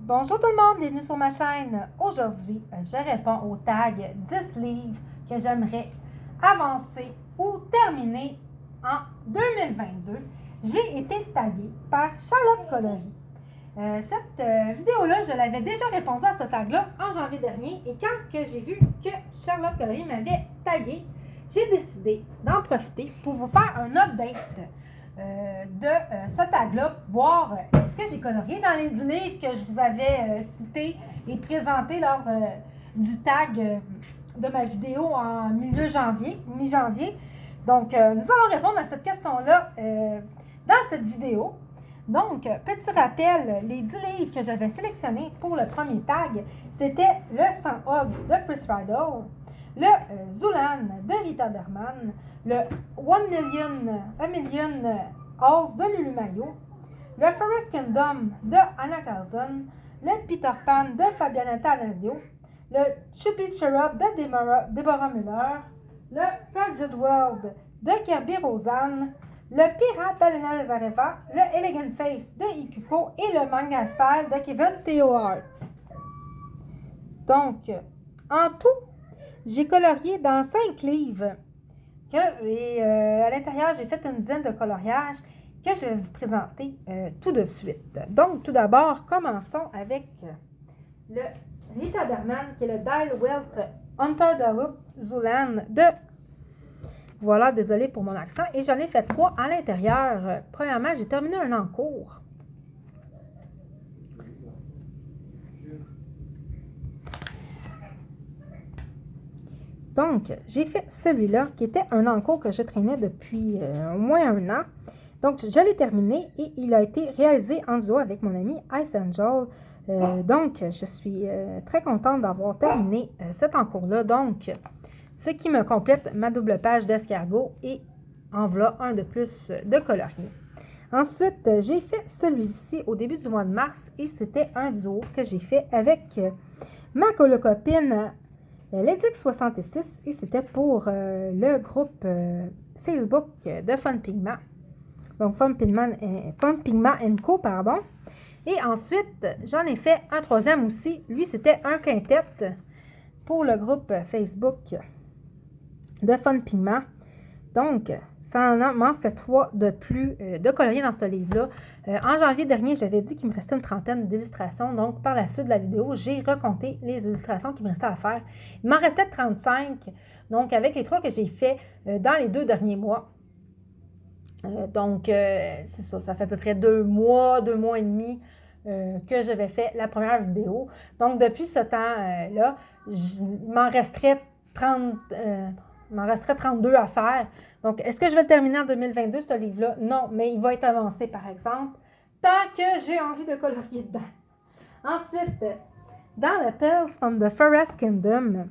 Bonjour tout le monde, bienvenue sur ma chaîne. Aujourd'hui, je réponds au tag 10 livres que j'aimerais avancer ou terminer en 2022. J'ai été taguée par Charlotte Collery. Cette vidéo-là, je l'avais déjà répondu à ce tag-là en janvier dernier et quand j'ai vu que Charlotte Collery m'avait taguée, j'ai décidé d'en profiter pour vous faire un update de ce tag-là, voir ce que j'ai colorié dans les 10 livres que je vous avais cités et présentés lors du tag de ma vidéo en milieu janvier, mi-janvier. Donc, nous allons répondre à cette question-là dans cette vidéo. Donc, petit rappel, les 10 livres que j'avais sélectionnés pour le premier tag, c'était le 100 Hogs de Chris Riddle, le Zoolander de Rita Berman, le 1 Million House de Lulu Mayo, le Forest Kingdom de Anna Carlson, le Peter Pan de Fabiana Tanasio, le Chubby Cherub de Deborah Muller, le Fragile World de Kirby Rosanne, le Pirate d'Alena Lazareva, le Elegant Face de Ikuko et le Manga Style de Kevin Theohart. Donc, en tout, j'ai colorié dans 5 livres et à l'intérieur, j'ai fait une dizaine de coloriages que je vais vous présenter tout de suite. Donc, tout d'abord, commençons avec le Rita Berman, qui est le Dial Wealth Hunter the Loop Zoolander de... Voilà, désolé pour mon accent. Et j'en ai fait 3 à l'intérieur. Premièrement, j'ai terminé un en cours. Donc, j'ai fait celui-là qui était un encours que je traînais depuis au moins 1 an. Donc, je l'ai terminé et il a été réalisé en duo avec mon ami Ice Angel. Donc, je suis très contente d'avoir terminé cet encours-là. Donc, ce qui me complète ma double page d'escargot et en voilà un de plus de colorier. Ensuite, j'ai fait celui-ci au début du mois de mars et c'était un duo que j'ai fait avec ma colocopine Ledix 66 et c'était pour le groupe Facebook de Fun Pigment. Donc Fun Pigment Co, pardon. Et ensuite, j'en ai fait un troisième aussi. Lui, c'était un quintet pour le groupe Facebook de Fun Pigment. Donc, ça m'en fait 3 de plus de colorier dans ce livre-là. En janvier dernier, j'avais dit qu'il me restait une trentaine d'illustrations. Donc, par la suite de la vidéo, j'ai recompté les illustrations qui me restaient à faire. Il m'en restait 35. Donc, avec les 3 que j'ai fait dans les 2 derniers mois. Donc, c'est ça. Ça fait à peu près 2 mois et demi que j'avais fait la première vidéo. Donc, depuis ce temps-là, il m'en resterait 32 à faire. Donc, est-ce que je vais le terminer en 2022, ce livre-là? Non, mais il va être avancé, par exemple, tant que j'ai envie de colorier dedans. Ensuite, dans le Tales from the Forest Kingdom,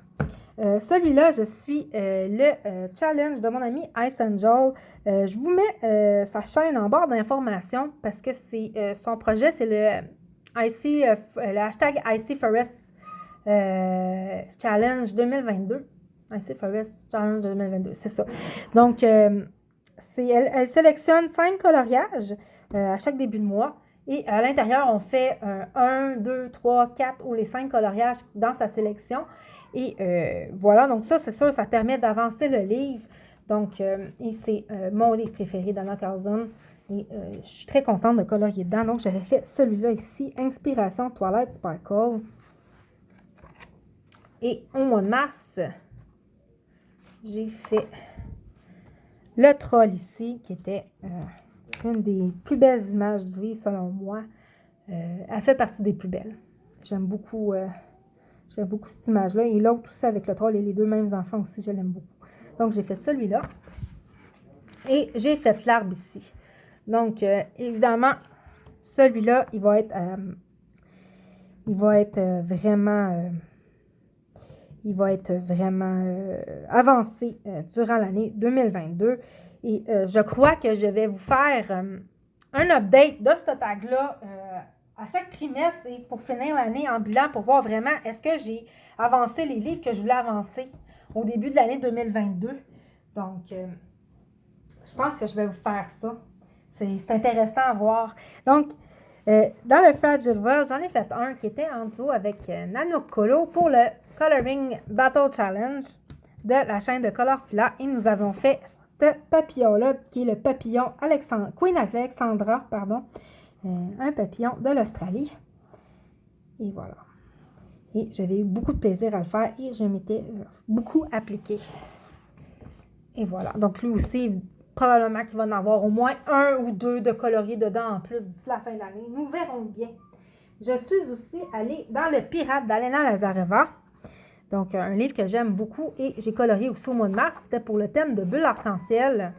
celui-là, je suis le challenge de mon ami Ice Angel. Je vous mets sa chaîne en barre d'informations parce que c'est son projet, c'est le hashtag IC Forest Challenge 2022. IC Forest Challenge 2022, c'est ça. Donc, elle sélectionne 5 coloriages à chaque début de mois. Et à l'intérieur, on fait 1, 2, 3, 4 ou les 5 coloriages dans sa sélection. Et voilà, donc ça, c'est sûr, ça permet d'avancer le livre. Donc, et c'est mon livre préféré d'Anna Carlson. Et je suis très contente de colorier dedans. Donc, j'avais fait celui-là ici, Inspiration Twilight Sparkle. Et au mois de mars, j'ai fait le troll ici, qui était une des plus belles images du livre, selon moi. Elle fait partie des plus belles. J'aime beaucoup cette image-là. Et l'autre aussi avec le troll et les 2 mêmes enfants aussi, je l'aime beaucoup. Donc, j'ai fait celui-là. Et j'ai fait l'arbre ici. Donc, évidemment, celui-là, il va être vraiment avancé durant l'année 2022. Et je crois que je vais vous faire un update de ce tag-là à chaque trimestre et pour finir l'année en bilan pour voir vraiment est-ce que j'ai avancé les livres que je voulais avancer au début de l'année 2022. Donc, je pense que je vais vous faire ça. C'est intéressant à voir. Donc, Dans le Fragile World, j'en ai fait un qui était en duo avec Nano Colo pour le Coloring Battle Challenge de la chaîne de Colorfila. Et nous avons fait ce papillon-là, qui est le papillon Queen Alexandra, pardon, un papillon de l'Australie. Et voilà. Et j'avais eu beaucoup de plaisir à le faire et je m'étais beaucoup appliquée. Et voilà. Donc lui aussi, probablement qu'il va en avoir au moins un ou deux de coloriés dedans en plus d'ici la fin de l'année. Nous verrons bien. Je suis aussi allée dans Le Pirate d'Alena Lazareva. Donc, un livre que j'aime beaucoup et j'ai colorié aussi au mois de mars. C'était pour le thème de bulles arc-en-ciel.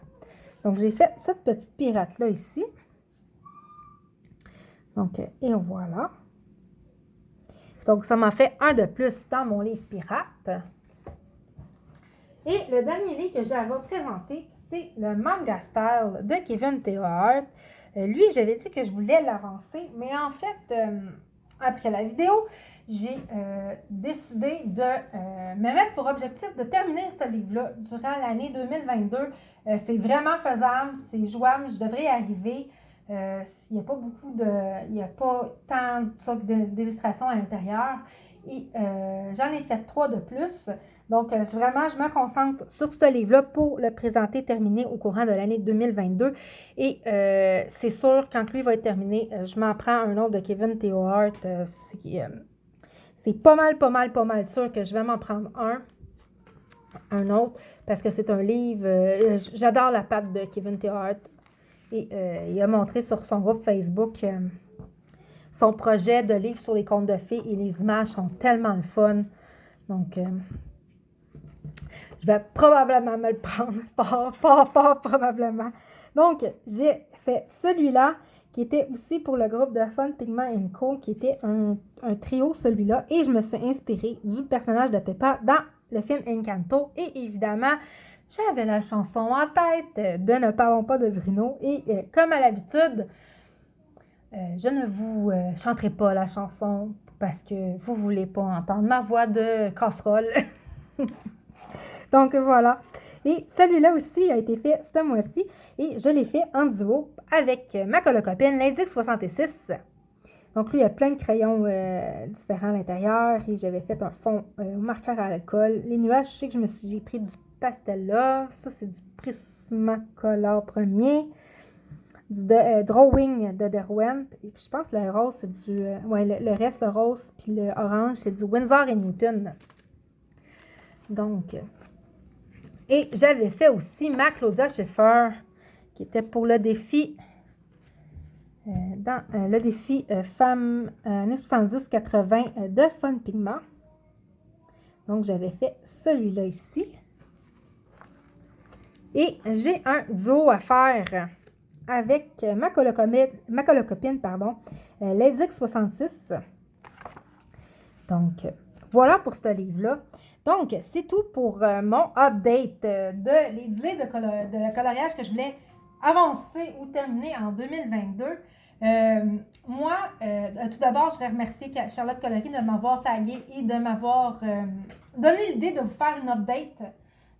Donc, j'ai fait cette petite pirate-là ici. Donc, et voilà. Donc, ça m'a fait un de plus dans mon livre pirate. Et le dernier livre que j'ai à vous présenter, c'est le Manga Style de Kevin T. Hart. Lui, j'avais dit que je voulais l'avancer, mais en fait, après la vidéo, j'ai décidé de me mettre pour objectif de terminer ce livre-là durant l'année 2022. C'est vraiment faisable, c'est jouable, je devrais y arriver. Il n'y a pas beaucoup de... Il n'y a pas tant d'illustrations à l'intérieur. Et j'en ai fait 3 de plus. Donc, vraiment, je me concentre sur ce livre-là pour le présenter, terminé au courant de l'année 2022. Et c'est sûr, quand lui va être terminé, je m'en prends un autre de Kevin T. Hart. C'est pas mal sûr que je vais m'en prendre un autre, parce que c'est un livre... j'adore la patte de Kevin T. Hart. Et il a montré sur son groupe Facebook son projet de livre sur les contes de fées et les images sont tellement le fun. Donc, je vais probablement me le prendre fort probablement. Donc, j'ai fait celui-là qui était aussi pour le groupe de Fun Pigment & Co, qui était un trio celui-là. Et je me suis inspirée du personnage de Peppa dans le film Encanto. Et évidemment, j'avais la chanson en tête de Ne parlons pas de Bruno. Et comme à l'habitude, je ne vous chanterai pas la chanson parce que vous ne voulez pas entendre ma voix de casserole. Donc voilà. Et celui-là aussi a été fait ce mois-ci et je l'ai fait en duo avec ma colocopine, l'Indic 66. Donc lui, il y a plein de crayons différents à l'intérieur et j'avais fait un fond au marqueur à l'alcool. Les nuages, je sais que j'ai pris du Pastel Love. Ça, c'est du Prismacolor premier. Du Drawing de Derwent. Et puis je pense que le rose, c'est du... le reste, le rose, puis le orange, c'est du Winsor & Newton. Donc... Et j'avais fait aussi ma Claudia Schiffer, qui était pour le défi, le défi Femmes années 70-80 de Fun Pigment. Donc, j'avais fait celui-là ici. Et j'ai un duo à faire avec ma colocopine, l'Edix 66. Donc, voilà pour ce livre-là. Donc, c'est tout pour mon update de les délais de coloriage que je voulais avancer ou terminer en 2022. Moi, tout d'abord, je voudrais remercier Charlotte Coloris de m'avoir tagué et de m'avoir donné l'idée de vous faire une update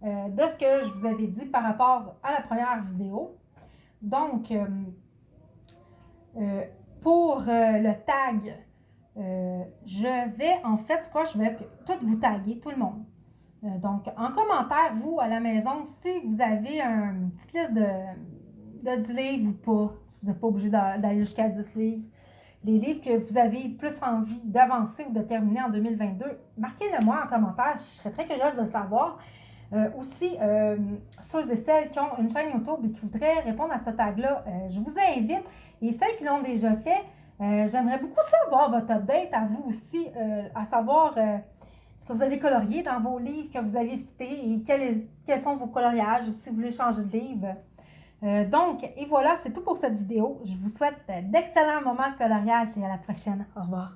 de ce que je vous avais dit par rapport à la première vidéo. Donc, pour le tag, je vais, en fait, je vais tout vous taguer, tout le monde. Donc, en commentaire, vous, à la maison, si vous avez une petite liste de 10 livres ou pas, vous n'êtes pas obligé d'aller jusqu'à 10 livres, les livres que vous avez plus envie d'avancer ou de terminer en 2022, marquez-le moi en commentaire, je serais très curieuse de le savoir. Aussi, ceux et celles qui ont une chaîne YouTube et qui voudraient répondre à ce tag-là, je vous invite. Et celles qui l'ont déjà fait, j'aimerais beaucoup savoir votre update à vous aussi, à savoir ce que vous avez colorié dans vos livres que vous avez cités et quels sont vos coloriages ou si vous voulez changer de livre. Donc, et voilà, c'est tout pour cette vidéo. Je vous souhaite d'excellents moments de coloriage et à la prochaine. Au revoir.